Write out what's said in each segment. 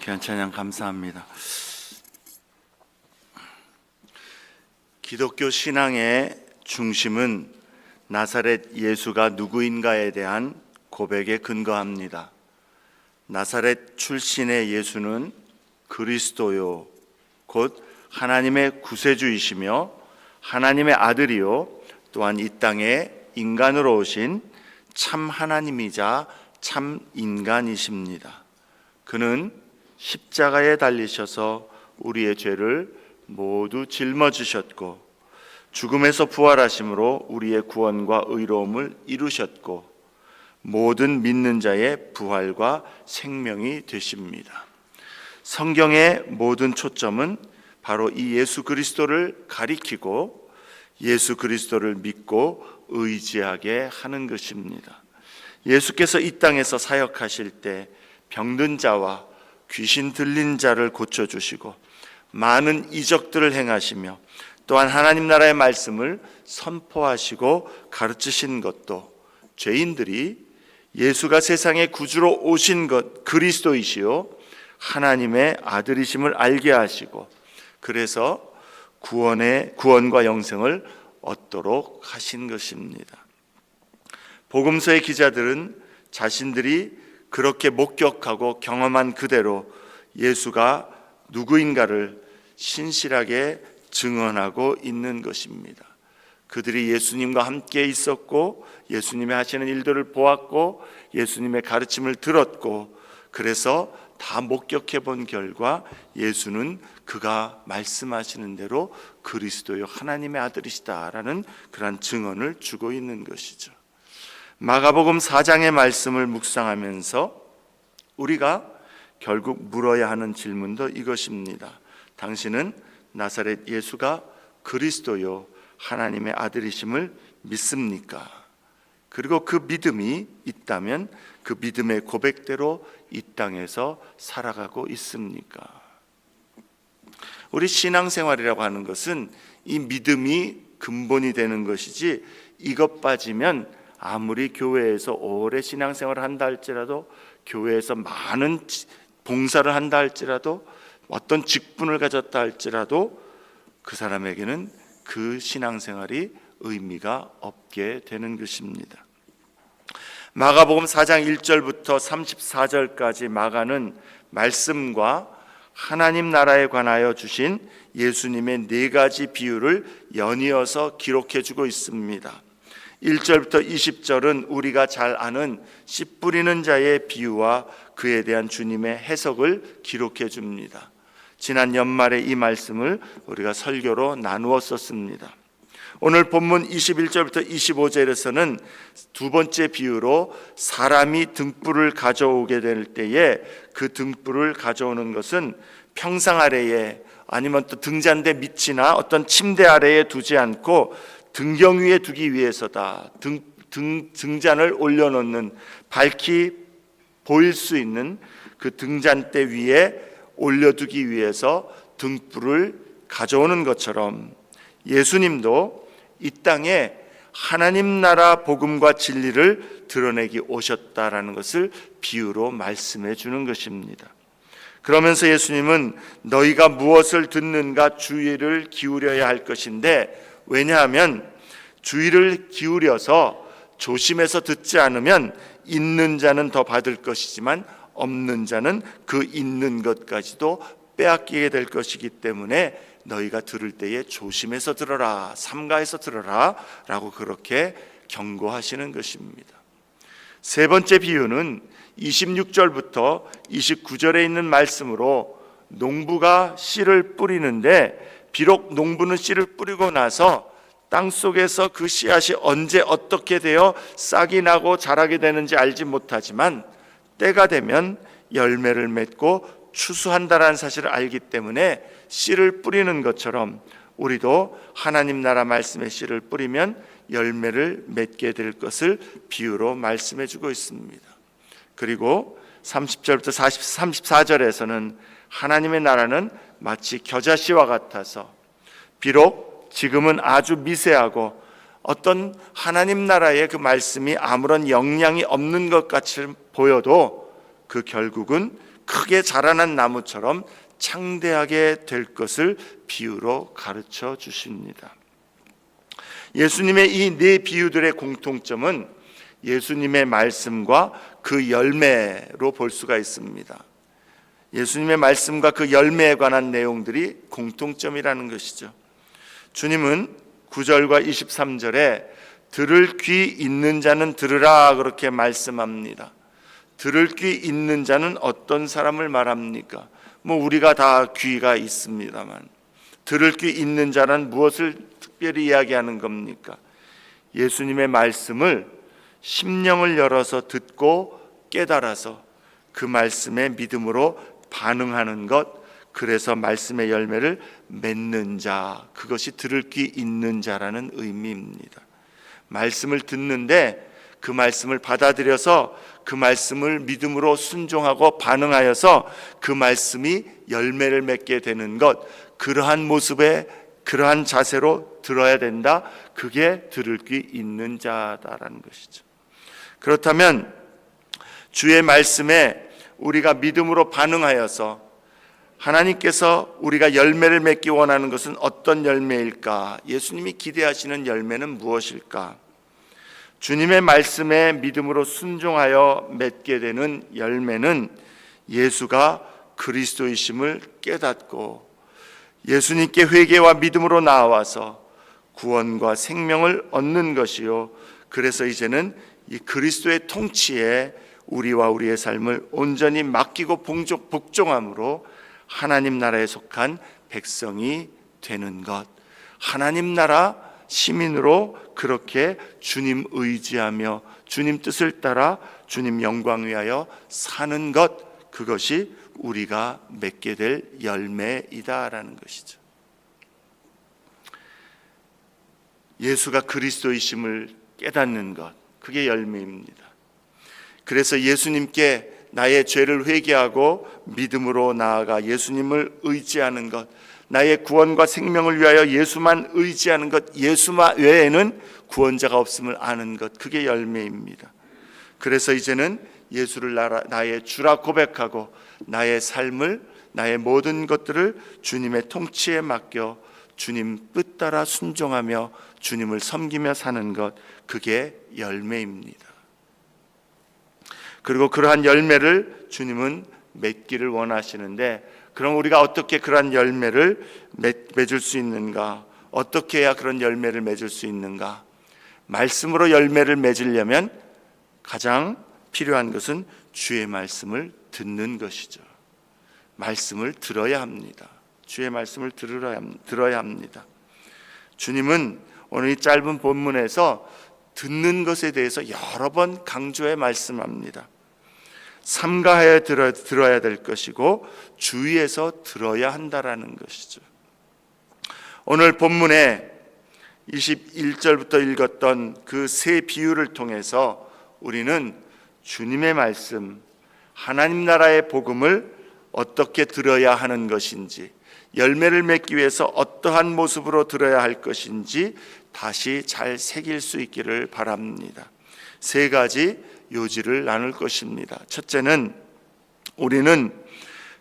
귀한 찬양 감사합니다. 기독교 신앙의 중심은 나사렛 예수가 누구인가에 대한 고백에 근거합니다. 나사렛 출신의 예수는 그리스도요 곧 하나님의 구세주이시며 하나님의 아들이요 또한 이 땅에 인간으로 오신 참 하나님이자 참 인간이십니다. 그는 십자가에 달리셔서 우리의 죄를 모두 짊어지셨고 죽음에서 부활하심으로 우리의 구원과 의로움을 이루셨고 모든 믿는 자의 부활과 생명이 되십니다. 성경의 모든 초점은 바로 이 예수 그리스도를 가리키고 예수 그리스도를 믿고 의지하게 하는 것입니다. 예수께서 이 땅에서 사역하실 때 병든 자와 귀신 들린 자를 고쳐주시고 많은 이적들을 행하시며 또한 하나님 나라의 말씀을 선포하시고 가르치신 것도 죄인들이 예수가 세상의 구주로 오신 것 그리스도이시요 하나님의 아들이심을 알게 하시고 그래서 구원과 영생을 얻도록 하신 것입니다. 복음서의 기자들은 자신들이 그렇게 목격하고 경험한 그대로 예수가 누구인가를 신실하게 증언하고 있는 것입니다. 그들이 예수님과 함께 있었고 예수님이 하시는 일들을 보았고 예수님의 가르침을 들었고 그래서 다 목격해 본 결과 예수는 그가 말씀하시는 대로 그리스도요 하나님의 아들이시다라는 그러한 증언을 주고 있는 것이죠. 마가복음 4장의 말씀을 묵상하면서 우리가 결국 물어야 하는 질문도 이것입니다. 당신은 나사렛 예수가 그리스도요 하나님의 아들이심을 믿습니까? 그리고 그 믿음이 있다면 그 믿음의 고백대로 이 땅에서 살아가고 있습니까? 우리 신앙생활이라고 하는 것은 이 믿음이 근본이 되는 것이지 이것 빠지면 아무리 교회에서 오래 신앙생활을 한다 할지라도 교회에서 많은 봉사를 한다 할지라도 어떤 직분을 가졌다 할지라도 그 사람에게는 그 신앙생활이 의미가 없게 되는 것입니다. 마가복음 4장 1절부터 34절까지 마가는 말씀과 하나님 나라에 관하여 주신 예수님의 네 가지 비유를 연이어서 기록해 주고 있습니다. 1절부터 20절은 우리가 잘 아는 씨 뿌리는 자의 비유와 그에 대한 주님의 해석을 기록해 줍니다. 지난 연말에 이 말씀을 우리가 설교로 나누었었습니다. 오늘 본문 21절부터 25절에서는 두 번째 비유로 사람이 등불을 가져오게 될 때에 그 등불을 가져오는 것은 평상 아래에 아니면 또 등잔대 밑이나 어떤 침대 아래에 두지 않고 등경 위에 두기 위해서다. 등잔을 올려놓는 밝히 보일 수 있는 그 등잔대 위에 올려두기 위해서 등불을 가져오는 것처럼 예수님도 이 땅에 하나님 나라 복음과 진리를 드러내기 오셨다라는 것을 비유로 말씀해 주는 것입니다. 그러면서 예수님은 너희가 무엇을 듣는가 주의를 기울여야 할 것인데 왜냐하면 주의를 기울여서 조심해서 듣지 않으면 있는 자는 더 받을 것이지만 없는 자는 그 있는 것까지도 빼앗기게 될 것이기 때문에 너희가 들을 때에 조심해서 들어라, 삼가해서 들어라 라고 그렇게 경고하시는 것입니다. 세 번째 비유는 26절부터 29절에 있는 말씀으로 농부가 씨를 뿌리는데 비록 농부는 씨를 뿌리고 나서 땅속에서 그 씨앗이 언제 어떻게 되어 싹이 나고 자라게 되는지 알지 못하지만 때가 되면 열매를 맺고 추수한다라는 사실을 알기 때문에 씨를 뿌리는 것처럼 우리도 하나님 나라 말씀의 씨를 뿌리면 열매를 맺게 될 것을 비유로 말씀해 주고 있습니다. 그리고 30절부터 34절에서는 하나님의 나라는 마치 겨자씨와 같아서 비록 지금은 아주 미세하고 어떤 하나님 나라의 그 말씀이 아무런 영향이 없는 것 같이 보여도 그 결국은 크게 자라난 나무처럼 창대하게 될 것을 비유로 가르쳐 주십니다. 예수님의 이 네 비유들의 공통점은 예수님의 말씀과 그 열매로 볼 수가 있습니다. 예수님의 말씀과 그 열매에 관한 내용들이 공통점이라는 것이죠. 주님은 9절과 23절에 들을 귀 있는 자는 들으라 그렇게 말씀합니다. 들을 귀 있는 자는 어떤 사람을 말합니까? 우리가 다 귀가 있습니다만, 들을 귀 있는 자는 무엇을 특별히 이야기하는 겁니까? 예수님의 말씀을 심령을 열어서 듣고 깨달아서 그 말씀에 믿음으로 반응하는 것, 그래서 말씀의 열매를 맺는 자, 그것이 들을 귀 있는 자라는 의미입니다. 말씀을 듣는데 그 말씀을 받아들여서 그 말씀을 믿음으로 순종하고 반응하여서 그 말씀이 열매를 맺게 되는 것, 그러한 모습에 그러한 자세로 들어야 된다. 그게 들을 귀 있는 자다라는 것이죠. 그렇다면 주의 말씀에 우리가 믿음으로 반응하여서 하나님께서 우리가 열매를 맺기 원하는 것은 어떤 열매일까? 예수님이 기대하시는 열매는 무엇일까? 주님의 말씀에 믿음으로 순종하여 맺게 되는 열매는 예수가 그리스도이심을 깨닫고 예수님께 회개와 믿음으로 나와서 구원과 생명을 얻는 것이요, 그래서 이제는 이 그리스도의 통치에 우리와 우리의 삶을 온전히 맡기고 복종함으로 하나님 나라에 속한 백성이 되는 것, 하나님 나라 시민으로 그렇게 주님 의지하며 주님 뜻을 따라 주님 영광 위하여 사는 것, 그것이 우리가 맺게 될 열매이다라는 것이죠. 예수가 그리스도이심을 깨닫는 것, 그게 열매입니다. 그래서 예수님께 나의 죄를 회개하고 믿음으로 나아가 예수님을 의지하는 것, 나의 구원과 생명을 위하여 예수만 의지하는 것, 예수만 외에는 구원자가 없음을 아는 것, 그게 열매입니다. 그래서 이제는 예수를 나의 주라 고백하고 나의 삶을, 나의 모든 것들을 주님의 통치에 맡겨 주님 뜻 따라 순종하며 주님을 섬기며 사는 것, 그게 열매입니다. 그리고 그러한 열매를 주님은 맺기를 원하시는데, 그럼 우리가 어떻게 그러한 열매를 맺을 수 있는가? 어떻게 해야 그런 열매를 맺을 수 있는가? 말씀으로 열매를 맺으려면 가장 필요한 것은 주의 말씀을 듣는 것이죠. 말씀을 들어야 합니다. 주의 말씀을 들어야 합니다. 주님은 오늘 이 짧은 본문에서 듣는 것에 대해서 여러 번 강조해 말씀합니다. 삼가하여 들어야 될 것이고 주의해서 들어야 한다라는 것이죠. 오늘 본문에 21절부터 읽었던 그 세 비유를 통해서 우리는 주님의 말씀, 하나님 나라의 복음을 어떻게 들어야 하는 것인지, 열매를 맺기 위해서 어떠한 모습으로 들어야 할 것인지 다시 잘 새길 수 있기를 바랍니다. 세 가지 요지를 나눌 것입니다. 첫째는 우리는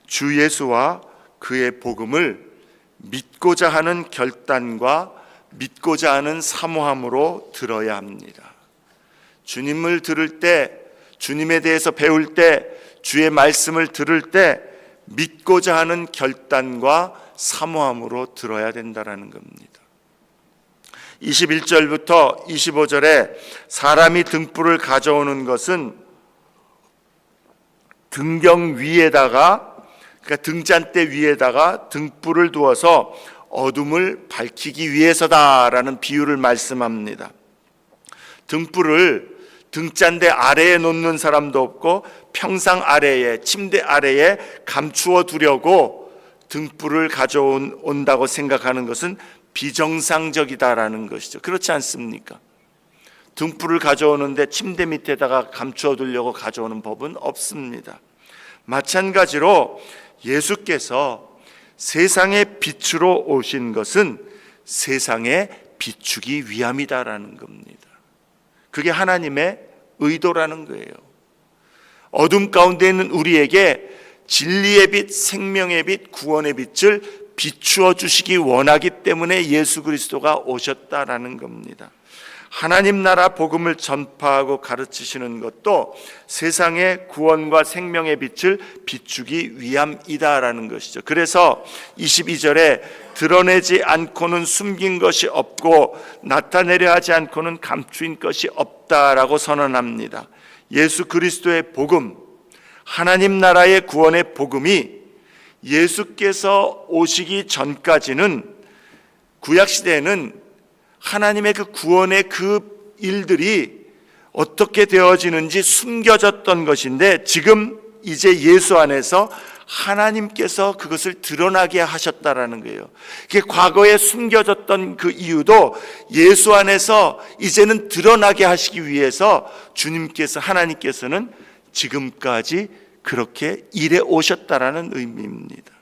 주 예수와 그의 복음을 믿고자 하는 결단과 믿고자 하는 사모함으로 들어야 합니다. 주님을 들을 때, 주님에 대해서 배울 때, 주의 말씀을 들을 때 믿고자 하는 결단과 사모함으로 들어야 된다라는 겁니다. 21절부터 25절에 사람이 등불을 가져오는 것은 등경 위에다가, 그러니까 등잔대 위에다가 등불을 두어서 어둠을 밝히기 위해서다라는 비유를 말씀합니다. 등불을 등잔대 아래에 놓는 사람도 없고 평상 아래에, 침대 아래에 감추어 두려고 등불을 가져온다고 생각하는 것은 비정상적이다라는 것이죠. 그렇지 않습니까? 등불을 가져오는데 침대 밑에다가 감추어 두려고 가져오는 법은 없습니다. 마찬가지로 예수께서 세상의 빛으로 오신 것은 세상에 비추기 위함이다라는 겁니다. 그게 하나님의 의도라는 거예요. 어둠 가운데 있는 우리에게 진리의 빛, 생명의 빛, 구원의 빛을 비추어 주시기 원하기 때문에 예수 그리스도가 오셨다라는 겁니다. 하나님 나라 복음을 전파하고 가르치시는 것도 세상의 구원과 생명의 빛을 비추기 위함이다라는 것이죠. 그래서 22절에 드러내지 않고는 숨긴 것이 없고 나타내려 하지 않고는 감추인 것이 없다라고 선언합니다. 예수 그리스도의 복음, 하나님 나라의 구원의 복음이 예수께서 오시기 전까지는, 구약시대에는 하나님의 그 구원의 그 일들이 어떻게 되어지는지 숨겨졌던 것인데, 지금 이제 예수 안에서 하나님께서 그것을 드러나게 하셨다라는 거예요. 그게 과거에 숨겨졌던 그 이유도 예수 안에서 이제는 드러나게 하시기 위해서 주님께서, 하나님께서는 지금까지 그렇게 일해 오셨다라는 의미입니다.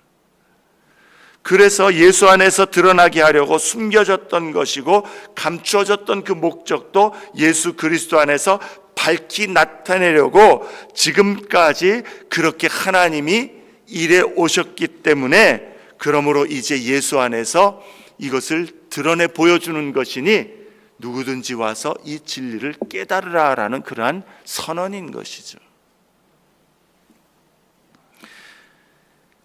그래서 예수 안에서 드러나게 하려고 숨겨졌던 것이고 감추어졌던 그 목적도 예수 그리스도 안에서 밝히 나타내려고 지금까지 그렇게 하나님이 일해 오셨기 때문에, 그러므로 이제 예수 안에서 이것을 드러내 보여주는 것이니 누구든지 와서 이 진리를 깨달으라라는 그러한 선언인 것이죠.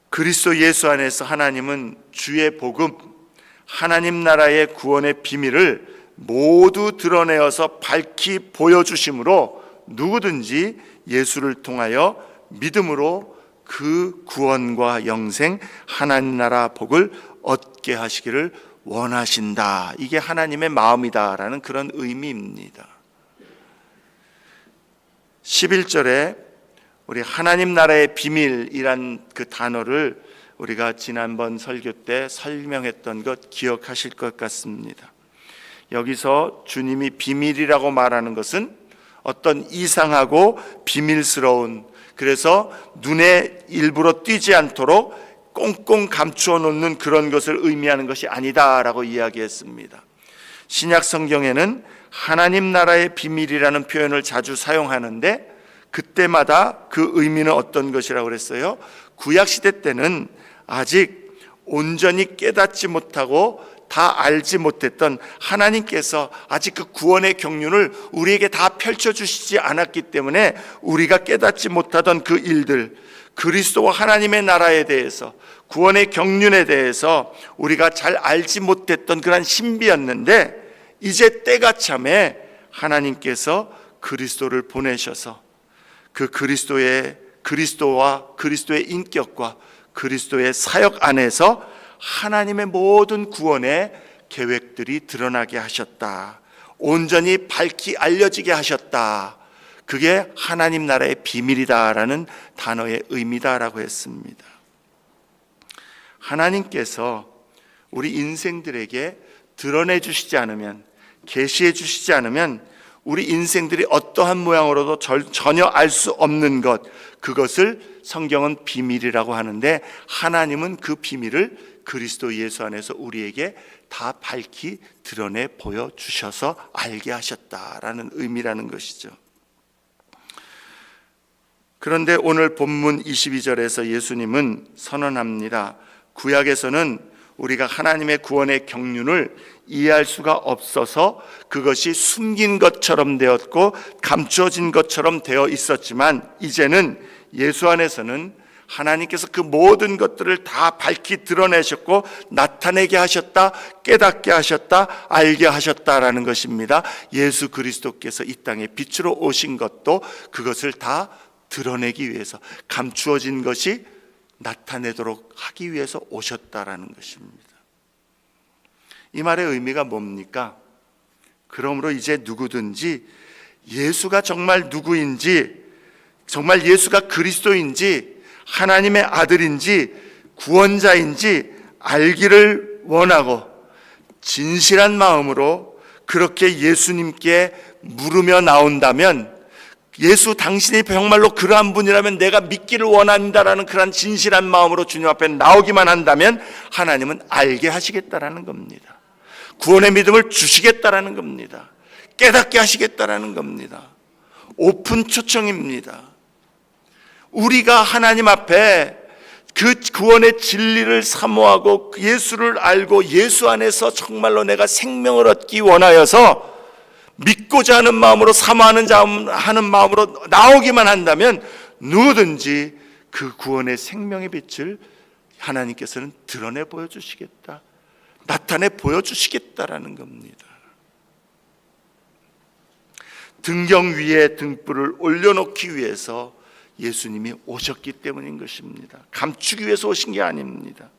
그리스도 예수 안에서 하나님은 주의 복음, 하나님 나라의 구원의 비밀을 모두 드러내어서 밝히 보여주심으로 누구든지 예수를 통하여 믿음으로 그 구원과 영생, 하나님 나라 복을 얻게 하시기를 원하신다. 이게 하나님의 마음이다라는 그런 의미입니다. 11절에 우리 하나님 나라의 비밀이란 그 단어를 우리가 지난번 설교 때 설명했던 것 기억하실 것 같습니다. 여기서 주님이 비밀이라고 말하는 것은 어떤 이상하고 비밀스러운, 그래서 눈에 일부러 띄지 않도록 꽁꽁 감추어 놓는 그런 것을 의미하는 것이 아니다라고 이야기했습니다. 신약 성경에는 하나님 나라의 비밀이라는 표현을 자주 사용하는데, 그때마다 그 의미는 어떤 것이라고 그랬어요? 구약시대 때는 아직 온전히 깨닫지 못하고 다 알지 못했던 하나님께서 아직 그 구원의 경륜을 우리에게 다 펼쳐주시지 않았기 때문에 우리가 깨닫지 못하던 그 일들, 그리스도와 하나님의 나라에 대해서, 구원의 경륜에 대해서 우리가 잘 알지 못했던 그런 신비였는데, 이제 때가 참에 하나님께서 그리스도를 보내셔서 그 그리스도와 그리스도의 인격과 그리스도의 사역 안에서 하나님의 모든 구원의 계획들이 드러나게 하셨다. 온전히 밝히 알려지게 하셨다. 그게 하나님 나라의 비밀이다라는 단어의 의미다라고 했습니다. 하나님께서 우리 인생들에게 드러내 주시지 않으면, 계시해 주시지 않으면 우리 인생들이 어떠한 모양으로도 전혀 알 수 없는 것, 그것을 성경은 비밀이라고 하는데, 하나님은 그 비밀을 그리스도 예수 안에서 우리에게 다 밝히 드러내 보여주셔서 알게 하셨다라는 의미라는 것이죠. 그런데 오늘 본문 22절에서 예수님은 선언합니다. 구약에서는 우리가 하나님의 구원의 경륜을 이해할 수가 없어서 그것이 숨긴 것처럼 되었고 감추어진 것처럼 되어 있었지만, 이제는 예수 안에서는 하나님께서 그 모든 것들을 다 밝히 드러내셨고 나타내게 하셨다, 깨닫게 하셨다, 알게 하셨다라는 것입니다. 예수 그리스도께서 이 땅에 빛으로 오신 것도 그것을 다 드러내기 위해서, 감추어진 것이 나타내도록 하기 위해서 오셨다라는 것입니다. 이 말의 의미가 뭡니까? 그러므로 이제 누구든지 예수가 정말 누구인지, 정말 예수가 그리스도인지 하나님의 아들인지 구원자인지 알기를 원하고 진실한 마음으로 그렇게 예수님께 물으며 나온다면, 예수 당신이 정말로 그러한 분이라면 내가 믿기를 원한다라는 그런 진실한 마음으로 주님 앞에 나오기만 한다면 하나님은 알게 하시겠다라는 겁니다. 구원의 믿음을 주시겠다라는 겁니다. 깨닫게 하시겠다라는 겁니다. 오픈 초청입니다. 우리가 하나님 앞에 그 구원의 진리를 사모하고 예수를 알고 예수 안에서 정말로 내가 생명을 얻기 원하여서 믿고자 하는 마음으로 하는 마음으로 나오기만 한다면 누구든지 그 구원의 생명의 빛을 하나님께서는 드러내 보여주시겠다, 나타내 보여주시겠다라는 겁니다. 등경 위에 등불을 올려놓기 위해서 예수님이 오셨기 때문인 것입니다. 감추기 위해서 오신 게 아닙니다.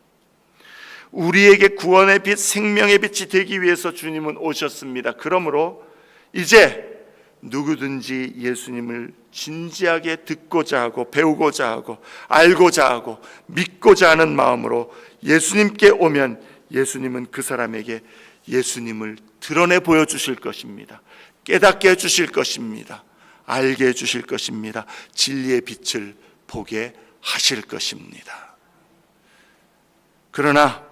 우리에게 구원의 빛, 생명의 빛이 되기 위해서 주님은 오셨습니다. 그러므로 이제 누구든지 예수님을 진지하게 듣고자 하고 배우고자 하고 알고자 하고 믿고자 하는 마음으로 예수님께 오면 예수님은 그 사람에게 예수님을 드러내 보여주실 것입니다. 깨닫게 해주실 것입니다. 알게 해주실 것입니다. 진리의 빛을 보게 하실 것입니다. 그러나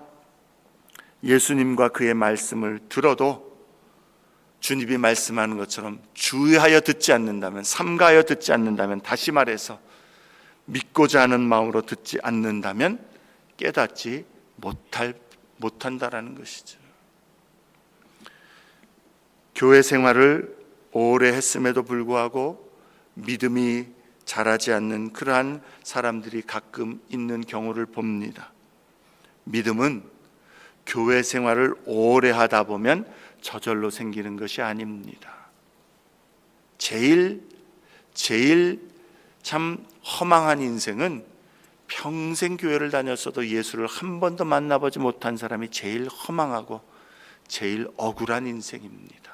예수님과 그의 말씀을 들어도 주님이 말씀하는 것처럼 주의하여 듣지 않는다면, 삼가하여 듣지 않는다면, 다시 말해서 믿고자 하는 마음으로 듣지 않는다면 깨닫지 못한다라는 것이죠. 교회 생활을 오래 했음에도 불구하고 믿음이 자라지 않는 그러한 사람들이 가끔 있는 경우를 봅니다. 믿음은 교회 생활을 오래 하다 보면 저절로 생기는 것이 아닙니다. 제일 참 허망한 인생은 평생 교회를 다녔어도 예수를 한 번도 만나보지 못한 사람이 제일 허망하고 제일 억울한 인생입니다.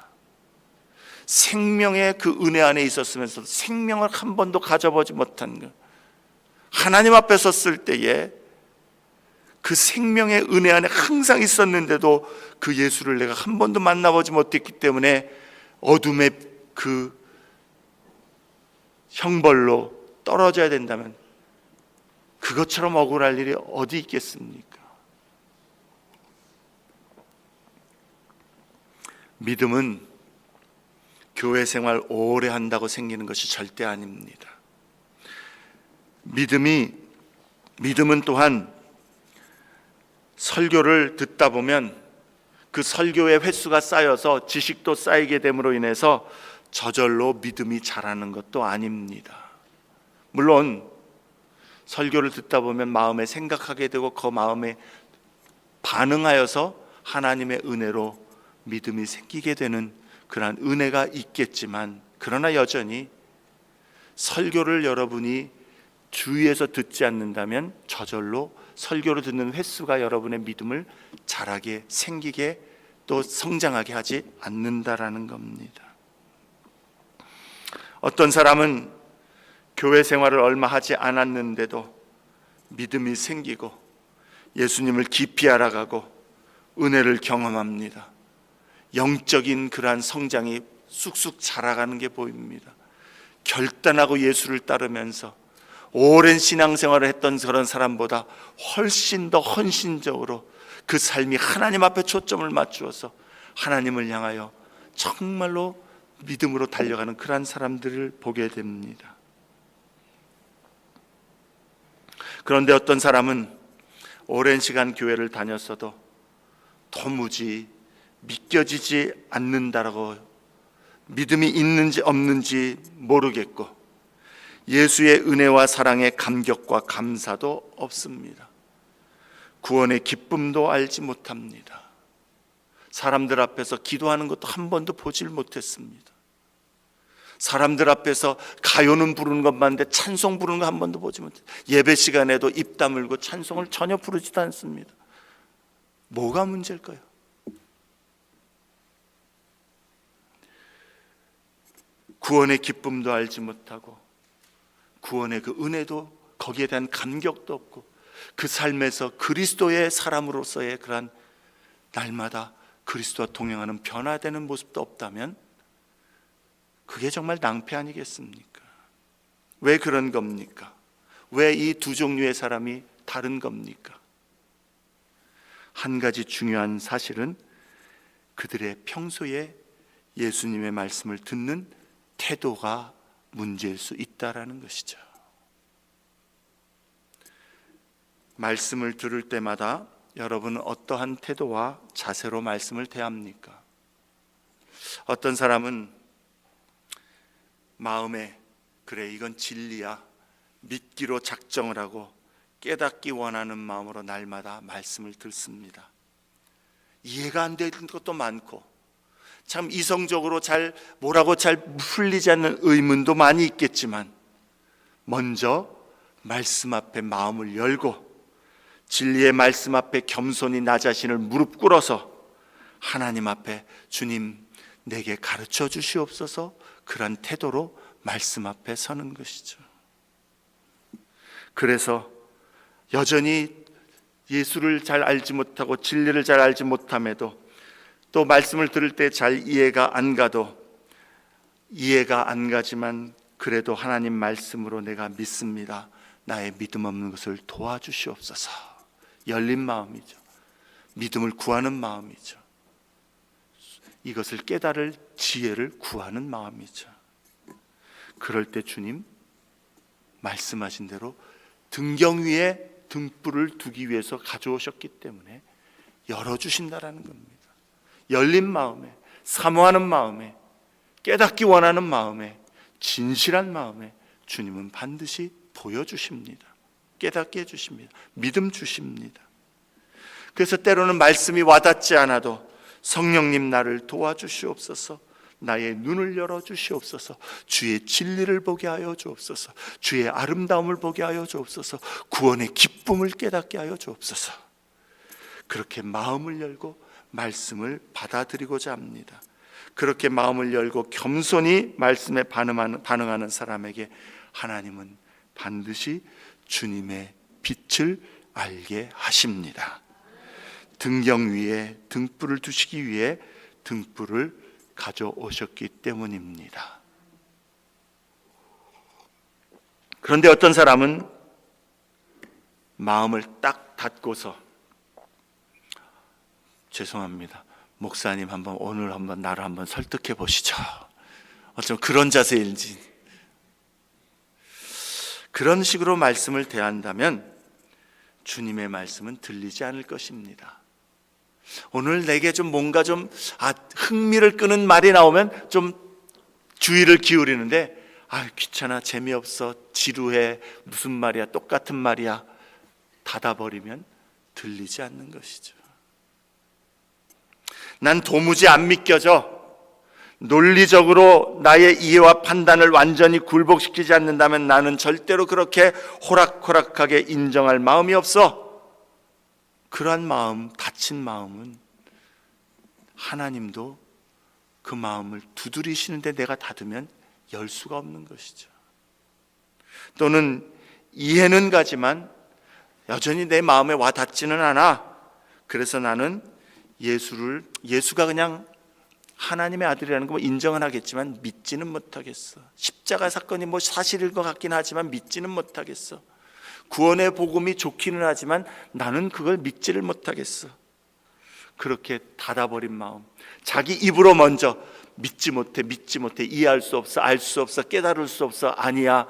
생명의 그 은혜 안에 있었으면서 생명을 한 번도 가져보지 못한 것, 하나님 앞에 섰을 때에 그 생명의 은혜 안에 항상 있었는데도 그 예수를 내가 한 번도 만나보지 못했기 때문에 어둠의 그 형벌로 떨어져야 된다면 그것처럼 억울할 일이 어디 있겠습니까? 믿음은 교회 생활 오래 한다고 생기는 것이 절대 아닙니다. 믿음은 또한 설교를 듣다 보면 그 설교의 횟수가 쌓여서 지식도 쌓이게 됨으로 인해서 저절로 믿음이 자라는 것도 아닙니다. 물론 설교를 듣다 보면 마음에 생각하게 되고 그 마음에 반응하여서 하나님의 은혜로 믿음이 생기게 되는 그러한 은혜가 있겠지만, 그러나 여전히 설교를 여러분이 주위에서 듣지 않는다면 저절로 설교를 듣는 횟수가 여러분의 믿음을 자라게, 생기게, 또 성장하게 하지 않는다라는 겁니다. 어떤 사람은 교회 생활을 얼마 하지 않았는데도 믿음이 생기고 예수님을 깊이 알아가고 은혜를 경험합니다. 영적인 그러한 성장이 쑥쑥 자라가는 게 보입니다. 결단하고 예수를 따르면서 오랜 신앙생활을 했던 그런 사람보다 훨씬 더 헌신적으로 그 삶이 하나님 앞에 초점을 맞추어서 하나님을 향하여 정말로 믿음으로 달려가는 그러한 사람들을 보게 됩니다. 그런데 어떤 사람은 오랜 시간 교회를 다녔어도 도무지 믿겨지지 않는다라고, 믿음이 있는지 없는지 모르겠고 예수의 은혜와 사랑의 감격과 감사도 없습니다. 구원의 기쁨도 알지 못합니다. 사람들 앞에서 기도하는 것도 한 번도 보질 못했습니다. 사람들 앞에서 가요는 부르는 것만 한데 찬송 부르는 거 한 번도 보지 못했어요. 예배 시간에도 입 다물고 찬송을 전혀 부르지도 않습니다. 뭐가 문제일까요? 구원의 기쁨도 알지 못하고 구원의 그 은혜도, 거기에 대한 감격도 없고 그 삶에서 그리스도의 사람으로서의 그러한 날마다 그리스도와 동행하는 변화되는 모습도 없다면 그게 정말 낭패 아니겠습니까? 왜 그런 겁니까? 왜 이 두 종류의 사람이 다른 겁니까? 한 가지 중요한 사실은 그들의 평소에 예수님의 말씀을 듣는 태도가 문제일 수 있다라는 것이죠. 말씀을 들을 때마다 여러분은 어떠한 태도와 자세로 말씀을 대합니까? 어떤 사람은 마음에 그래 이건 진리야 믿기로 작정을 하고 깨닫기 원하는 마음으로 날마다 말씀을 듣습니다. 이해가 안 되는 것도 많고 참 이성적으로 뭐라고 잘 풀리지 않는 의문도 많이 있겠지만 먼저 말씀 앞에 마음을 열고 진리의 말씀 앞에 겸손히 나 자신을 무릎 꿇어서 하나님 앞에 주님 내게 가르쳐 주시옵소서, 그런 태도로 말씀 앞에 서는 것이죠. 그래서 여전히 예수를 잘 알지 못하고 진리를 잘 알지 못함에도 또 말씀을 들을 때 잘 이해가 안 가지만 그래도 하나님 말씀으로 내가 믿습니다. 나의 믿음 없는 것을 도와주시옵소서. 열린 마음이죠. 믿음을 구하는 마음이죠. 이것을 깨달을 지혜를 구하는 마음이죠. 그럴 때 주님 말씀하신 대로 등경 위에 등불을 두기 위해서 가져오셨기 때문에 열어주신다라는 겁니다. 열린 마음에, 사모하는 마음에, 깨닫기 원하는 마음에, 진실한 마음에 주님은 반드시 보여주십니다. 깨닫게 해주십니다. 믿음 주십니다. 그래서 때로는 말씀이 와닿지 않아도 성령님 나를 도와주시옵소서, 나의 눈을 열어주시옵소서, 주의 진리를 보게 하여 주옵소서, 주의 아름다움을 보게 하여 주옵소서, 구원의 기쁨을 깨닫게 하여 주옵소서. 그렇게 마음을 열고 말씀을 받아들이고자 합니다. 그렇게 마음을 열고 겸손히 말씀에 반응하는 사람에게 하나님은 반드시 주님의 빛을 알게 하십니다. 등경 위에 등불을 두시기 위해 등불을 가져오셨기 때문입니다. 그런데 어떤 사람은 마음을 딱 닫고서 죄송합니다, 목사님 오늘 나를 한번 설득해 보시죠. 어쩜 그런 자세인지. 그런 식으로 말씀을 대한다면 주님의 말씀은 들리지 않을 것입니다. 오늘 내게 뭔가 흥미를 끄는 말이 나오면 좀 주의를 기울이는데 귀찮아, 재미없어, 지루해, 무슨 말이야, 똑같은 말이야 닫아버리면 들리지 않는 것이죠. 난 도무지 안 믿겨져. 논리적으로 나의 이해와 판단을 완전히 굴복시키지 않는다면 나는 절대로 그렇게 호락호락하게 인정할 마음이 없어. 그러한 마음, 닫힌 마음은 하나님도 그 마음을 두드리시는데 내가 닫으면 열 수가 없는 것이죠. 또는 이해는 가지만 여전히 내 마음에 와 닿지는 않아. 그래서 나는 예수가 그냥 하나님의 아들이라는 거 인정은 하겠지만 믿지는 못하겠어. 십자가 사건이 사실일 것 같긴 하지만 믿지는 못하겠어. 구원의 복음이 좋기는 하지만 나는 그걸 믿지를 못하겠어. 그렇게 닫아버린 마음, 자기 입으로 먼저 믿지 못해, 이해할 수 없어, 알 수 없어, 깨달을 수 없어, 아니야,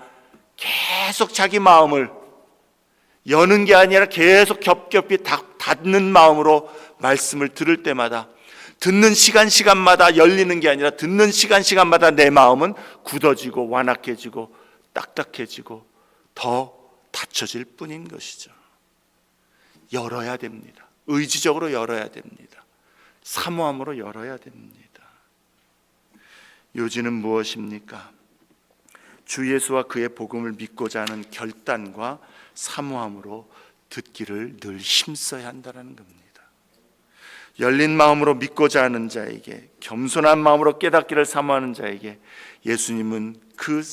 계속 자기 마음을 여는 게 아니라 계속 겹겹이 닫는 마음으로 말씀을 들을 때마다, 듣는 시간마다 열리는 게 아니라 듣는 시간마다 내 마음은 굳어지고 완악해지고 딱딱해지고 더 닫혀질 뿐인 것이죠. 열어야 됩니다. 의지적으로 열어야 됩니다. 사모함으로 열어야 됩니다. 요지는 무엇입니까? 주 예수와 그의 복음을 믿고자 하는 결단과 사모함으로 듣기를 늘 힘써야 한다는 겁니다. 열린 마음으로 믿고자 하는 자에게, 겸손한 마음으로 깨닫기를 사모하는 자에게 예수님은 그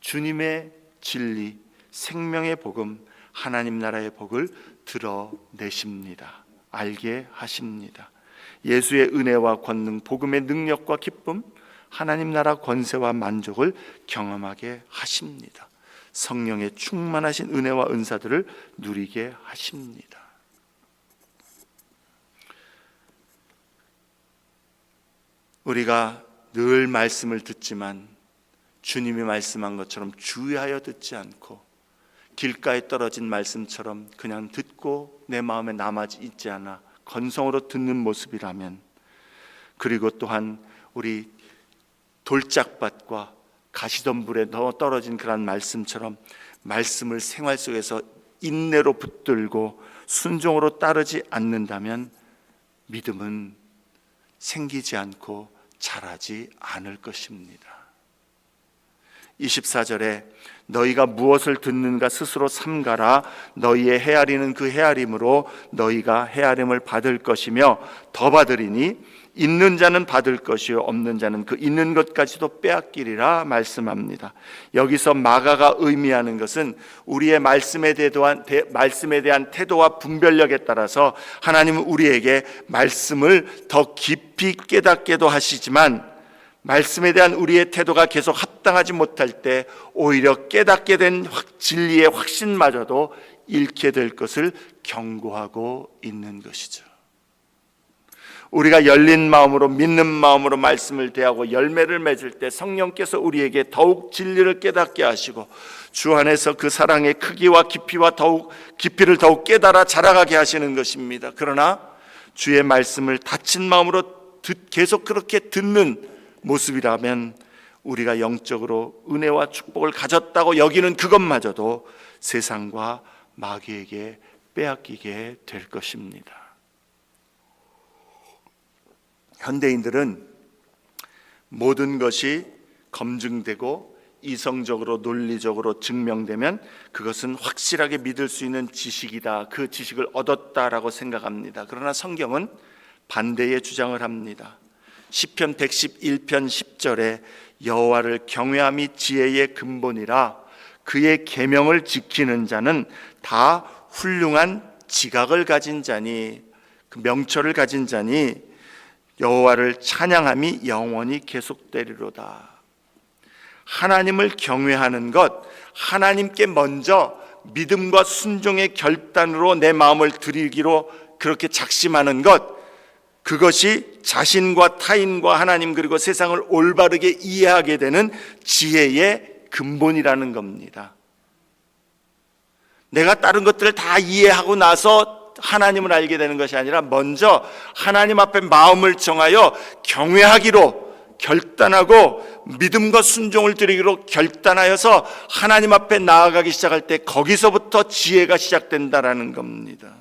주님의 진리, 생명의 복음, 하나님 나라의 복을 드러내십니다. 알게 하십니다. 예수의 은혜와 권능, 복음의 능력과 기쁨, 하나님 나라 권세와 만족을 경험하게 하십니다. 성령의 충만하신 은혜와 은사들을 누리게 하십니다. 우리가 늘 말씀을 듣지만 주님이 말씀한 것처럼 주의하여 듣지 않고 길가에 떨어진 말씀처럼 그냥 듣고 내 마음에 남아 있지 않아 건성으로 듣는 모습이라면, 그리고 또한 우리 돌짝밭과 가시덤불에 떨어진 그런 말씀처럼 말씀을 생활 속에서 인내로 붙들고 순종으로 따르지 않는다면 믿음은 생기지 않고 자라지 않을 것입니다. 24절에 너희가 무엇을 듣는가 스스로 삼가라. 너희의 헤아리는 그 헤아림으로 너희가 헤아림을 받을 것이며 더 받으리니 있는 자는 받을 것이요 없는 자는 그 있는 것까지도 빼앗기리라 말씀합니다. 여기서 마가가 의미하는 것은 우리의 말씀에 대한 태도와 분별력에 따라서 하나님은 우리에게 말씀을 더 깊이 깨닫게도 하시지만, 말씀에 대한 우리의 태도가 계속 합당하지 못할 때 오히려 깨닫게 된 진리의 확신마저도 잃게 될 것을 경고하고 있는 것이죠. 우리가 열린 마음으로 믿는 마음으로 말씀을 대하고 열매를 맺을 때 성령께서 우리에게 더욱 진리를 깨닫게 하시고 주 안에서 그 사랑의 크기와 깊이를 더욱 깨달아 자라가게 하시는 것입니다. 그러나 주의 말씀을 닫힌 마음으로 계속 그렇게 듣는 모습이라면 우리가 영적으로 은혜와 축복을 가졌다고 여기는 그것마저도 세상과 마귀에게 빼앗기게 될 것입니다. 현대인들은 모든 것이 검증되고 이성적으로 논리적으로 증명되면 그것은 확실하게 믿을 수 있는 지식이다, 그 지식을 얻었다라고 생각합니다. 그러나 성경은 반대의 주장을 합니다. 시편 111편 10절에 여호와를 경외함이 지혜의 근본이라 그의 계명을 지키는 자는 다 훌륭한 지각을 가진 자니, 그 명철을 가진 자니 여호와를 찬양함이 영원히 계속되리로다. 하나님을 경외하는 것, 하나님께 먼저 믿음과 순종의 결단으로 내 마음을 드리기로 그렇게 작심하는 것, 그것이 자신과 타인과 하나님 그리고 세상을 올바르게 이해하게 되는 지혜의 근본이라는 겁니다. 내가 다른 것들을 다 이해하고 나서 하나님을 알게 되는 것이 아니라 먼저 하나님 앞에 마음을 정하여 경외하기로 결단하고 믿음과 순종을 드리기로 결단하여서 하나님 앞에 나아가기 시작할 때 거기서부터 지혜가 시작된다라는 겁니다.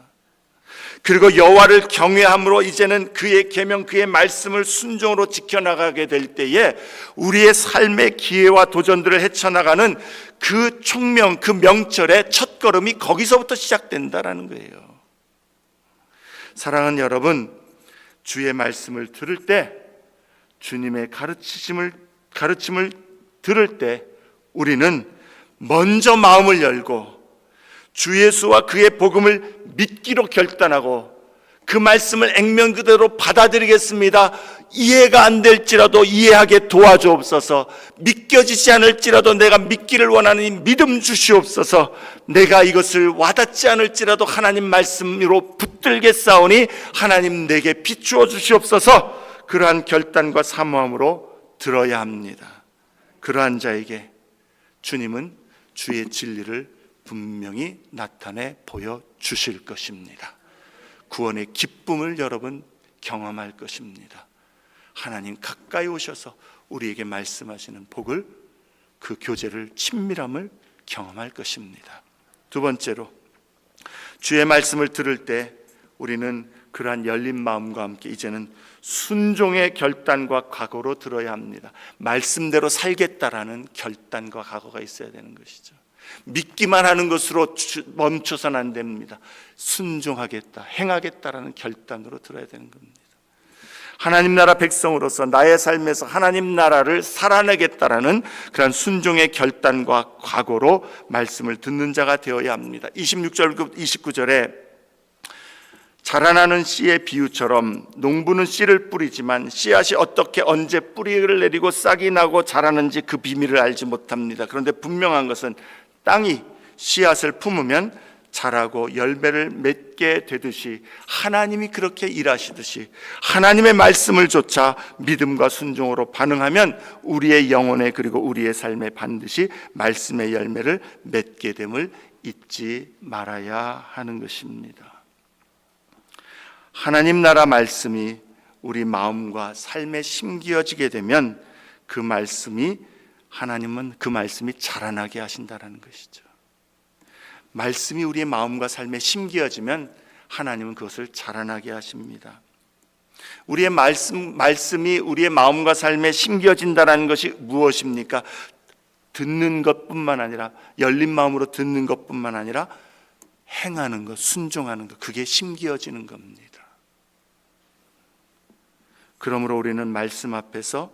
그리고 여호와를 경외함으로 이제는 그의 계명, 그의 말씀을 순종으로 지켜나가게 될 때에 우리의 삶의 기회와 도전들을 헤쳐나가는 그 총명, 그 명철의 첫걸음이 거기서부터 시작된다라는 거예요. 사랑하는 여러분, 주의 말씀을 들을 때, 주님의 가르침을 들을 때 우리는 먼저 마음을 열고 주 예수와 그의 복음을 믿기로 결단하고 그 말씀을 액면 그대로 받아들이겠습니다. 이해가 안 될지라도 이해하게 도와주옵소서. 믿겨지지 않을지라도 내가 믿기를 원하는 이 믿음 주시옵소서. 내가 이것을 와닿지 않을지라도 하나님 말씀으로 붙들겠사오니 하나님 내게 비추어 주시옵소서. 그러한 결단과 사모함으로 들어야 합니다. 그러한 자에게 주님은 주의 진리를 분명히 나타내 보여주실 것입니다. 구원의 기쁨을 여러분 경험할 것입니다. 하나님 가까이 오셔서 우리에게 말씀하시는 복을, 그 교제를, 친밀함을 경험할 것입니다. 두 번째로, 주의 말씀을 들을 때 우리는 그러한 열린 마음과 함께 이제는 순종의 결단과 각오로 들어야 합니다. 말씀대로 살겠다라는 결단과 각오가 있어야 되는 것이죠. 믿기만 하는 것으로 멈춰서는 안 됩니다. 순종하겠다, 행하겠다라는 결단으로 들어야 되는 겁니다. 하나님 나라 백성으로서 나의 삶에서 하나님 나라를 살아내겠다라는 그런 순종의 결단과 각오로 말씀을 듣는 자가 되어야 합니다. 26절, 29절에 자라나는 씨의 비유처럼 농부는 씨를 뿌리지만 씨앗이 어떻게 언제 뿌리를 내리고 싹이 나고 자라는지 그 비밀을 알지 못합니다. 그런데 분명한 것은 땅이 씨앗을 품으면 자라고 열매를 맺게 되듯이 하나님이 그렇게 일하시듯이 하나님의 말씀을 좇아 믿음과 순종으로 반응하면 우리의 영혼에 그리고 우리의 삶에 반드시 말씀의 열매를 맺게 됨을 잊지 말아야 하는 것입니다. 하나님 나라 말씀이 우리 마음과 삶에 심기어지게 되면 하나님은 그 말씀이 자라나게 하신다는 것이죠. 말씀이 우리의 마음과 삶에 심기어지면 하나님은 그것을 자라나게 하십니다. 우리의 말씀이 우리의 마음과 삶에 심겨진다는 것이 무엇입니까? 듣는 것뿐만 아니라, 열린 마음으로 듣는 것뿐만 아니라 행하는 것, 순종하는 것, 그게 심겨지는 겁니다. 그러므로 우리는 말씀 앞에서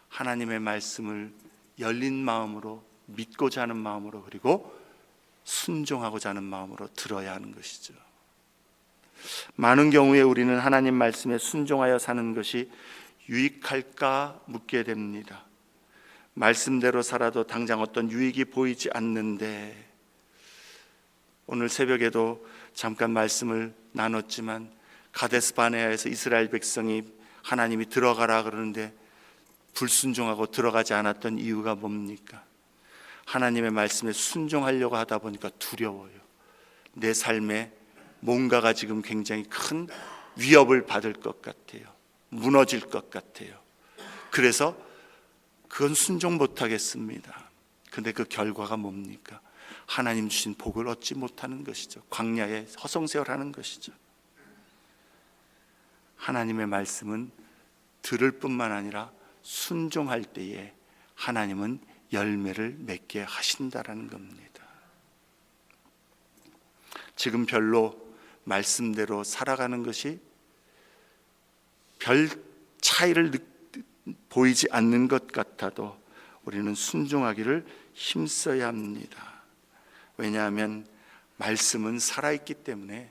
하나님의 말씀을 열린 마음으로, 믿고자 하는 마음으로, 그리고 순종하고자 하는 마음으로 들어야 하는 것이죠. 많은 경우에 우리는 하나님 말씀에 순종하여 사는 것이 유익할까 묻게 됩니다. 말씀대로 살아도 당장 어떤 유익이 보이지 않는데, 오늘 새벽에도 잠깐 말씀을 나눴지만 가데스 바네아에서 이스라엘 백성이 하나님이 들어가라 그러는데 불순종하고 들어가지 않았던 이유가 뭡니까? 하나님의 말씀에 순종하려고 하다 보니까 두려워요. 내 삶에 뭔가가 지금 굉장히 큰 위협을 받을 것 같아요. 무너질 것 같아요. 그래서 그건 순종 못하겠습니다. 근데 그 결과가 뭡니까? 하나님 주신 복을 얻지 못하는 것이죠. 광야에 허송세월하는 것이죠. 하나님의 말씀은 들을 뿐만 아니라 순종할 때에 하나님은 열매를 맺게 하신다라는 겁니다. 지금 별로 말씀대로 살아가는 것이 별 차이를 보이지 않는 것 같아도 우리는 순종하기를 힘써야 합니다. 왜냐하면 말씀은 살아있기 때문에,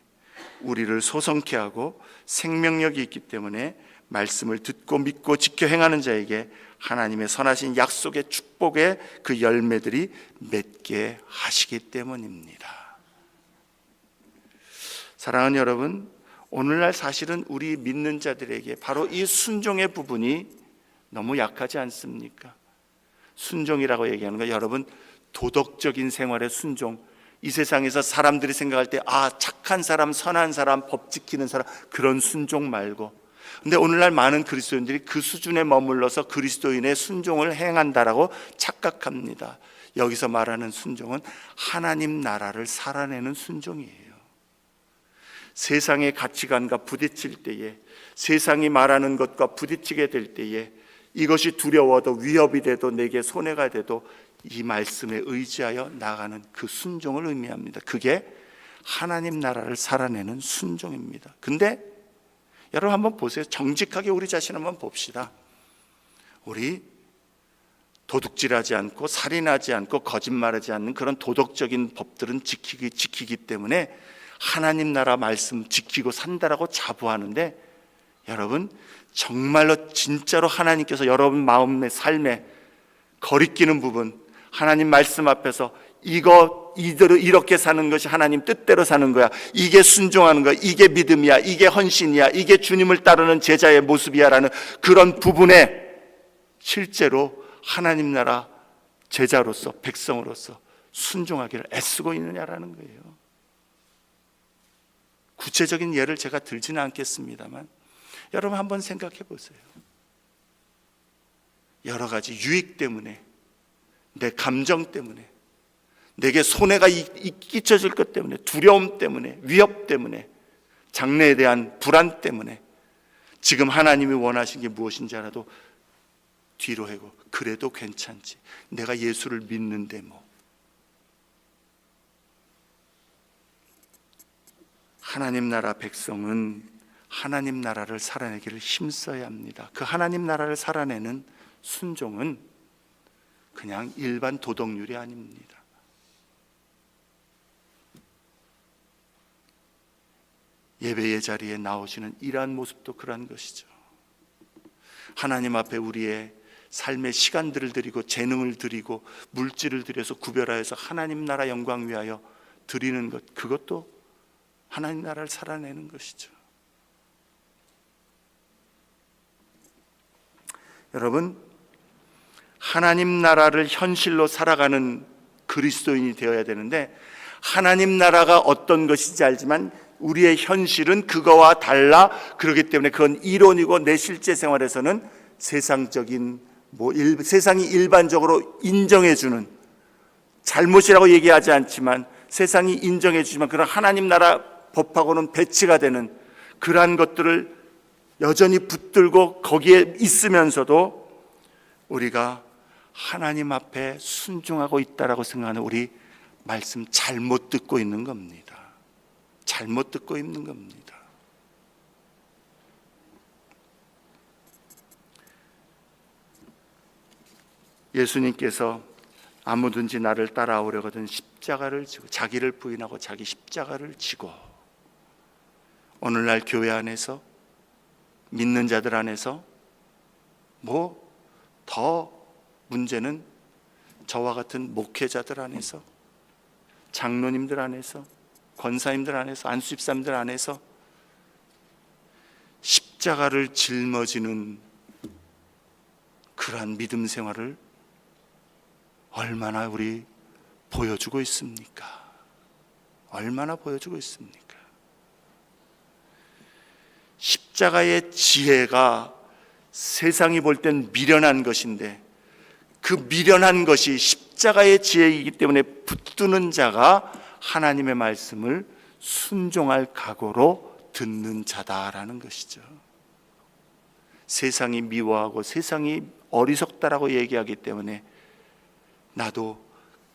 우리를 소성케 하고 생명력이 있기 때문에 말씀을 듣고 믿고 지켜 행하는 자에게 하나님의 선하신 약속의 축복의 그 열매들이 맺게 하시기 때문입니다. 사랑하는 여러분, 오늘날 사실은 우리 믿는 자들에게 바로 이 순종의 부분이 너무 약하지 않습니까? 순종이라고 얘기하는 거, 여러분, 도덕적인 생활의 순종, 이 세상에서 사람들이 생각할 때 착한 사람, 선한 사람, 법 지키는 사람, 그런 순종 말고, 근데 오늘날 많은 그리스도인들이 그 수준에 머물러서 그리스도인의 순종을 행한다라고 착각합니다. 여기서 말하는 순종은 하나님 나라를 살아내는 순종이에요. 세상의 가치관과 부딪힐 때에, 세상이 말하는 것과 부딪히게 될 때에, 이것이 두려워도 위협이 돼도 내게 손해가 돼도 이 말씀에 의지하여 나가는 그 순종을 의미합니다. 그게 하나님 나라를 살아내는 순종입니다. 근데 여러분 한번 보세요. 정직하게 우리 자신 한번 봅시다. 우리 도둑질하지 않고 살인하지 않고 거짓말하지 않는 그런 도덕적인 법들은 지키기 때문에 하나님 나라 말씀 지키고 산다라고 자부하는데, 여러분 정말로 진짜로 하나님께서 여러분 마음의 삶에 거리끼는 부분, 하나님 말씀 앞에서 이대로 이렇게 사는 것이 하나님 뜻대로 사는 거야, 이게 순종하는 거야, 이게 믿음이야, 이게 헌신이야, 이게 주님을 따르는 제자의 모습이야 라는 그런 부분에 실제로 하나님 나라 제자로서, 백성으로서 순종하기를 애쓰고 있느냐라는 거예요. 구체적인 예를 제가 들지는 않겠습니다만 여러분 한번 생각해 보세요. 여러 가지 유익 때문에, 내 감정 때문에, 내게 손해가 끼쳐질 것 때문에, 두려움 때문에, 위협 때문에, 장래에 대한 불안 때문에 지금 하나님이 원하신 게 무엇인지 알아도 뒤로 하고, 그래도 괜찮지, 내가 예수를 믿는데 뭐. 하나님 나라 백성은 하나님 나라를 살아내기를 힘써야 합니다. 그 하나님 나라를 살아내는 순종은 그냥 일반 도덕률이 아닙니다. 예배의 자리에 나오시는 이러한 모습도 그러한 것이죠. 하나님 앞에 우리의 삶의 시간들을 드리고 재능을 드리고 물질을 들여서 구별하여서 하나님 나라 영광 위하여 드리는 것, 그것도 하나님 나라를 살아내는 것이죠. 여러분, 하나님 나라를 현실로 살아가는 그리스도인이 되어야 되는데, 하나님 나라가 어떤 것인지 알지만 우리의 현실은 그거와 달라. 그렇기 때문에 그건 이론이고 내 실제 생활에서는 세상적인 세상이 일반적으로 인정해주는, 잘못이라고 얘기하지 않지만 세상이 인정해주지만 그런 하나님 나라 법하고는 배치가 되는 그러한 것들을 여전히 붙들고 거기에 있으면서도 우리가 하나님 앞에 순종하고 있다라고 생각하는 우리 말씀 잘못 듣고 있는 겁니다. 잘못 듣고 있는 겁니다. 예수님께서 아무든지 나를 따라오려거든 십자가를 지고, 자기를 부인하고 자기 십자가를 지고, 오늘날 교회 안에서 믿는 자들 안에서 더 문제는 저와 같은 목회자들 안에서, 장로님들 안에서, 권사님들 안에서, 안수집사님들 안에서 십자가를 짊어지는 그러한 믿음 생활을 얼마나 우리 보여주고 있습니까? 얼마나 보여주고 있습니까? 십자가의 지혜가 세상이 볼 땐 미련한 것인데 그 미련한 것이 십자가의 지혜이기 때문에 붙드는 자가 하나님의 말씀을 순종할 각오로 듣는 자다라는 것이죠. 세상이 미워하고 세상이 어리석다라고 얘기하기 때문에 나도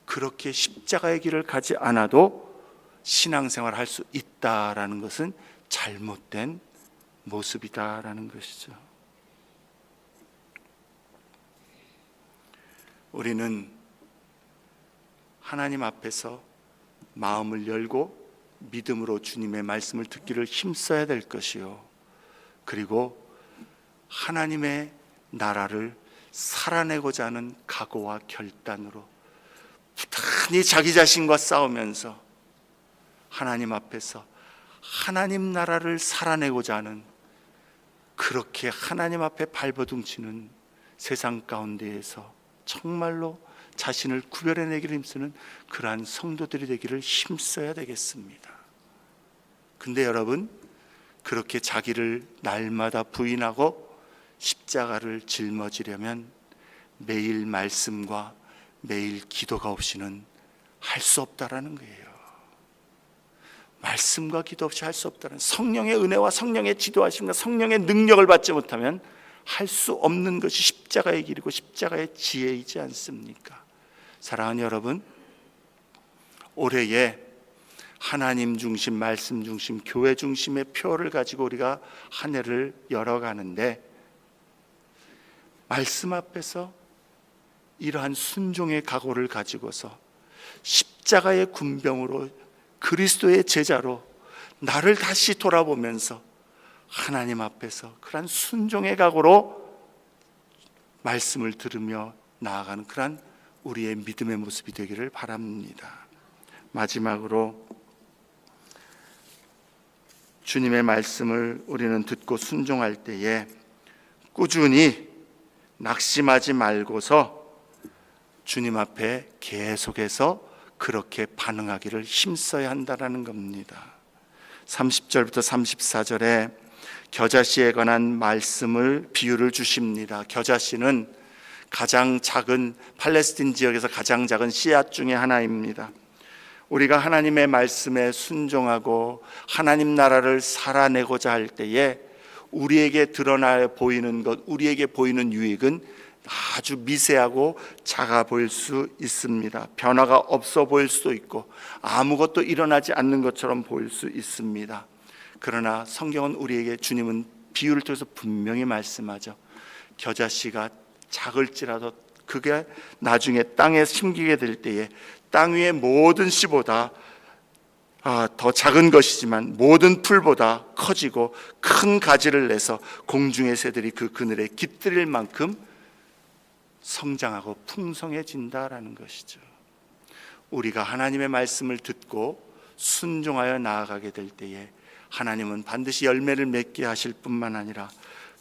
그렇게 십자가의 길을 가지 않아도 신앙생활을 할 수 있다라는 것은 잘못된 모습이다라는 것이죠. 우리는 하나님 앞에서 마음을 열고 믿음으로 주님의 말씀을 듣기를 힘써야 될 것이요, 그리고 하나님의 나라를 살아내고자 하는 각오와 결단으로 부단히 자기 자신과 싸우면서 하나님 앞에서 하나님 나라를 살아내고자 하는, 그렇게 하나님 앞에 발버둥치는 세상 가운데에서 정말로 자신을 구별해내기를 힘쓰는 그러한 성도들이 되기를 힘써야 되겠습니다. 근데 여러분, 그렇게 자기를 날마다 부인하고 십자가를 짊어지려면 매일 말씀과 매일 기도가 없이는 할 수 없다라는 거예요. 말씀과 기도 없이 할 수 없다는, 성령의 은혜와 성령의 지도하심과 성령의 능력을 받지 못하면 할 수 없는 것이 십자가의 길이고 십자가의 지혜이지 않습니까? 사랑하는 여러분, 올해에 하나님 중심, 말씀 중심, 교회 중심의 표를 가지고 우리가 한 해를 열어가는데, 말씀 앞에서 이러한 순종의 각오를 가지고서 십자가의 군병으로 그리스도의 제자로 나를 다시 돌아보면서 하나님 앞에서 그러한 순종의 각오로 말씀을 들으며 나아가는 그러한 우리의 믿음의 모습이 되기를 바랍니다. 마지막으로 주님의 말씀을 우리는 듣고 순종할 때에 꾸준히 낙심하지 말고서 주님 앞에 계속해서 그렇게 반응하기를 힘써야 한다는 겁니다. 30절부터 34절에 겨자씨에 관한 말씀을, 비유를 주십니다. 겨자씨는 가장 작은, 팔레스틴 지역에서 가장 작은 씨앗 중에 하나입니다. 우리가 하나님의 말씀에 순종하고 하나님 나라를 살아내고자 할 때에 우리에게 드러나 보이는 것, 우리에게 보이는 유익은 아주 미세하고 작아 보일 수 있습니다. 변화가 없어 보일 수도 있고 아무것도 일어나지 않는 것처럼 보일 수 있습니다. 그러나 성경은 우리에게, 주님은 비유를 통해서 분명히 말씀하죠. 겨자씨가 작을지라도 그게 나중에 땅에 심기게 될 때에 땅 위의 모든 씨보다 더 작은 것이지만 모든 풀보다 커지고 큰 가지를 내서 공중의 새들이 그 그늘에 깃들일 만큼 성장하고 풍성해진다라는 것이죠. 우리가 하나님의 말씀을 듣고 순종하여 나아가게 될 때에 하나님은 반드시 열매를 맺게 하실 뿐만 아니라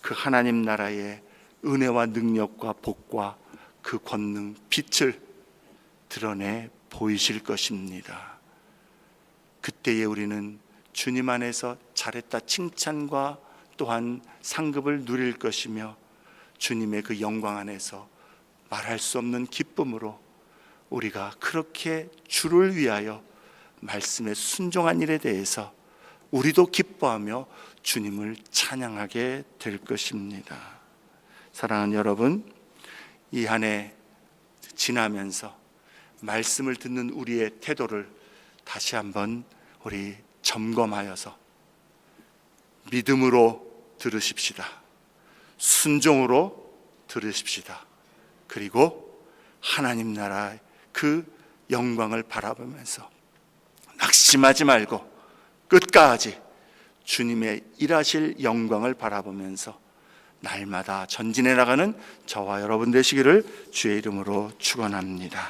그 하나님 나라의 은혜와 능력과 복과 그 권능, 빛을 드러내 보이실 것입니다. 그때에 우리는 주님 안에서 잘했다 칭찬과 또한 상급을 누릴 것이며 주님의 그 영광 안에서 말할 수 없는 기쁨으로 우리가 그렇게 주를 위하여 말씀에 순종한 일에 대해서 우리도 기뻐하며 주님을 찬양하게 될 것입니다. 사랑하는 여러분, 이 한 해 지나면서 말씀을 듣는 우리의 태도를 다시 한번 우리 점검하여서 믿음으로 들으십시다. 순종으로 들으십시다. 그리고 하나님 나라의 그 영광을 바라보면서 낙심하지 말고 끝까지 주님의 일하실 영광을 바라보면서 날마다 전진해 나가는 저와 여러분 되시기를 주의 이름으로 축원합니다.